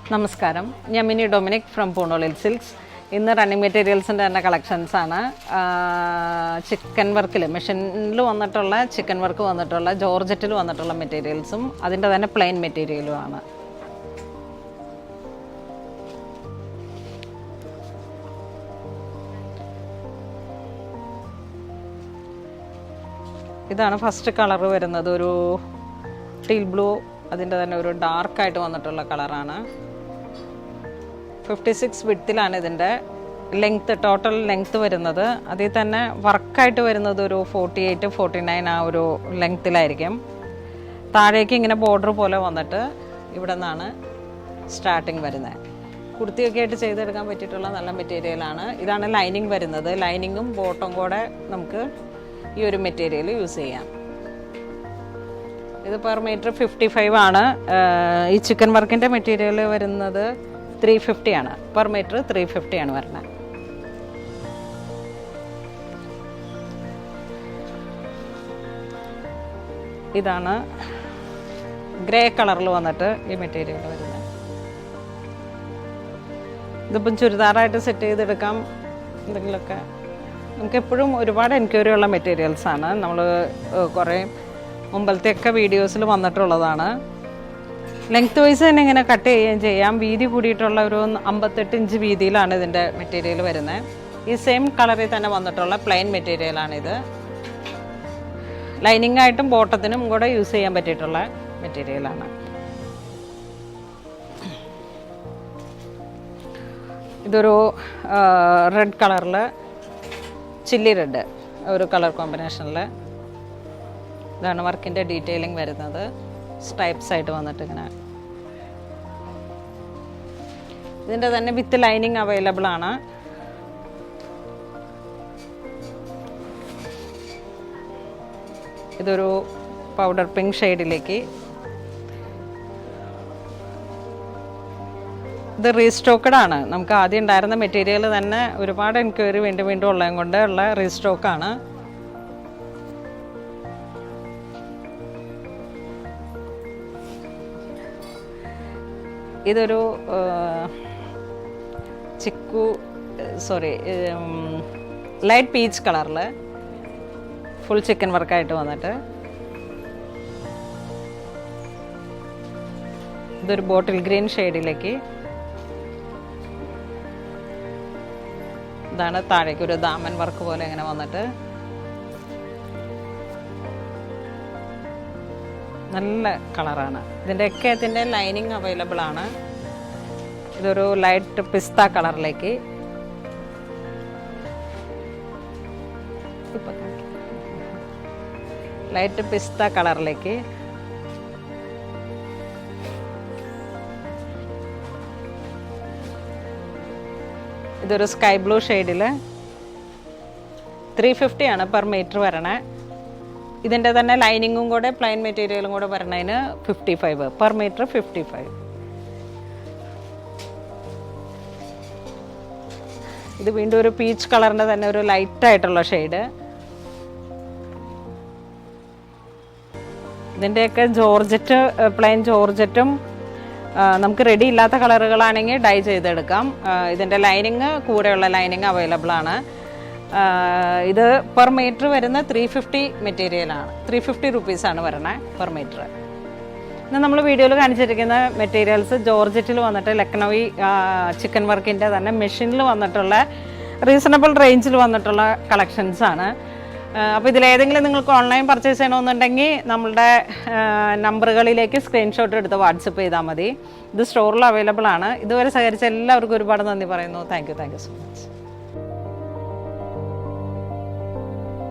നമസ്കാരം, ഞാൻ mini Dominic from പൂണോളിൽ silks. ഇന്ന് റണ്ണിങ് മെറ്റീരിയൽസിൻ്റെ തന്നെ കളക്ഷൻസാണ്. ചിക്കൻ വർക്കിൽ മെഷീനിൽ വന്നിട്ടുള്ള ചിക്കൻ വർക്ക് വന്നിട്ടുള്ള ജോർജറ്റിൽ വന്നിട്ടുള്ള മെറ്റീരിയൽസും അതിൻ്റെ തന്നെ പ്ലെയിൻ മെറ്റീരിയലുമാണ്. ഇതാണ് ഫസ്റ്റ് കളർ വരുന്നത്, ഒരു ടീൽ ബ്ലൂ, അതിൻ്റെ തന്നെ ഒരു ഡാർക്കായിട്ട് വന്നിട്ടുള്ള കളറാണ്. 56 വിഡ്ത്തിലാണ് ഇതിൻ്റെ ലെങ്ത്ത്, ടോട്ടൽ ലെങ്ത്ത് വരുന്നത്. അതിൽ തന്നെ വർക്കായിട്ട് വരുന്നത് ഒരു 48-49 ആ ഒരു ലെങ്ത്തിലായിരിക്കും. താഴേക്ക് ഇങ്ങനെ ബോർഡർ പോലെ വന്നിട്ട് ഇവിടെ നിന്നാണ് സ്റ്റാർട്ടിങ് വരുന്നത്. കുർത്തിയൊക്കെ ആയിട്ട് ചെയ്തെടുക്കാൻ പറ്റിയിട്ടുള്ള നല്ല മെറ്റീരിയലാണ്. ഇതാണ് ലൈനിങ് വരുന്നത്. ലൈനിങ്ങും ബോട്ടം കൂടെ നമുക്ക് ഈ ഒരു മെറ്റീരിയൽ യൂസ് ചെയ്യാം. ഇത് പെർ മീറ്റർ 55 ആണ്. ഈ ചിക്കൻ വർക്കിൻ്റെ മെറ്റീരിയൽ വരുന്നത് 350 ആണ്. പെർ മീറ്റർ 350 ആണ് വരുന്നത്. ഇതാണ് ഗ്രേ കളറിൽ വന്നിട്ട് ഈ മെറ്റീരിയൽ വരുന്നത്. ഇതിപ്പം ചുരിദാറായിട്ട് സെറ്റ് ചെയ്തെടുക്കാം. എന്തെങ്കിലുമൊക്കെ നമുക്കെപ്പോഴും ഒരുപാട് എൻക്വയറി ഉള്ള മെറ്റീരിയൽസാണ്. നമ്മൾ കുറേ മുമ്പലത്തെയൊക്കെ വീഡിയോസിൽ വന്നിട്ടുള്ളതാണ്. ലെങ്ത് വൈസ് തന്നെ ഇങ്ങനെ കട്ട് ചെയ്യുകയും ചെയ്യാം. വീതി കൂടിയിട്ടുള്ള ഒരു 58 ഇഞ്ച് വീതിയിലാണ് ഇതിൻ്റെ മെറ്റീരിയൽ വരുന്നത്. ഈ സെയിം കളറിൽ തന്നെ വന്നിട്ടുള്ള പ്ലെയിൻ മെറ്റീരിയലാണിത്. ലൈനിങ് ആയിട്ടും ബോട്ടത്തിനും കൂടെ യൂസ് ചെയ്യാൻ പറ്റിയിട്ടുള്ള മെറ്റീരിയലാണ്. ഇതൊരു റെഡ് കളറിൽ, ചില്ലി റെഡ് ഒരു കളർ കോമ്പിനേഷനിൽ. ഇതാണ് വർക്കിൻ്റെ ഡീറ്റെയിലിംഗ് വരുന്നത്. സ്ട്രൈപ്സ് ആയിട്ട് വന്നിട്ട് ഇങ്ങനെ. ഇതിൻ്റെ തന്നെ വിത്ത് ലൈനിങ് അവൈലബിൾ ആണ്. ഇതൊരു പൗഡർ പിങ്ക് ഷെയ്ഡിലേക്ക്. ഇത് റീസ്റ്റോക്കഡ് ആണ്. നമുക്ക് ആദ്യം ഉണ്ടായിരുന്ന മെറ്റീരിയൽ തന്നെ ഒരുപാട് എൻക്വയറി വീണ്ടും വീണ്ടും ഉള്ളത് കൊണ്ട് ഉള്ള റീസ്റ്റോക്കാണ്. ഇതൊരു ലൈറ്റ് പീച്ച് കളറിൽ ഫുൾ ചിക്കൻ വർക്കായിട്ട് വന്നിട്ട്. ഇതൊരു ബോട്ടിൽ ഗ്രീൻ ഷെയ്ഡിലേക്ക്. ഇതാണ് താഴേക്ക് ഒരു ദാമൻ വർക്ക് പോലെ ഇങ്ങനെ വന്നിട്ട് നല്ല കളറാണ്. ഇതിൻ്റെ ലൈനിങ് അവൈലബിൾ ആണ്. ഇതൊരു ലൈറ്റ് പിസ്ത കളറിലേക്ക്. ലൈറ്റ് പിസ്ത കളറിലേക്ക്. ഇതൊരു സ്കൈ ബ്ലൂ ഷെയ്ഡിൽ 350 ആണ് പെർ മീറ്റർ വരണേ. ഇതിൻ്റെ തന്നെ ലൈനിങ്ങും കൂടെ പ്ലെയിൻ മെറ്റീരിയലും കൂടെ വരണതിന് 55 പെർ മീറ്റർ 55. ഇത് വീണ്ടും ഒരു പീച്ച് കളറിൻ്റെ തന്നെ ഒരു ലൈറ്റായിട്ടുള്ള ഷെയ്ഡ്. ഇതിൻ്റെയൊക്കെ ജോർജറ്റ്, പ്ലെയിൻ ജോർജറ്റും നമുക്ക് റെഡി ഇല്ലാത്ത കളറുകളാണെങ്കിൽ ഡൈ ചെയ്തെടുക്കാം. ഇതിൻ്റെ ലൈനിങ് കൂടെയുള്ള ലൈനിങ് അവൈലബിൾ ആണ്. ഇത് പെർ മീറ്റർ വരുന്ന 350 മെറ്റീരിയലാണ്. 350 റുപ്പീസാണ് വരണത് പെർ മീറ്റർ. ഇന്ന് നമ്മൾ വീഡിയോയിൽ കാണിച്ചിരിക്കുന്ന മെറ്റീരിയൽസ് ജോർജറ്റിൽ വന്നിട്ട് ലക്നൗവി ചിക്കൻ വർക്കിൻ്റെ തന്നെ മെഷീനിൽ വന്നിട്ടുള്ള റീസണബിൾ റേഞ്ചിൽ വന്നിട്ടുള്ള കളക്ഷൻസാണ്. അപ്പോൾ ഇതിലേതെങ്കിലും നിങ്ങൾക്ക് ഓൺലൈൻ പർച്ചേസ് ചെയ്യണമെന്നുണ്ടെങ്കിൽ നമ്മളുടെ നമ്പറുകളിലേക്ക് സ്ക്രീൻഷോട്ട് എടുത്ത് വാട്സപ്പ് ചെയ്താൽ മതി. ഇത് സ്റ്റോറിൽ അവൈലബിൾ ആണ്. ഇതുവരെ സഹകരിച്ച എല്ലാവർക്കും ഒരുപാട് നന്ദി പറയുന്നു. Thank you so much.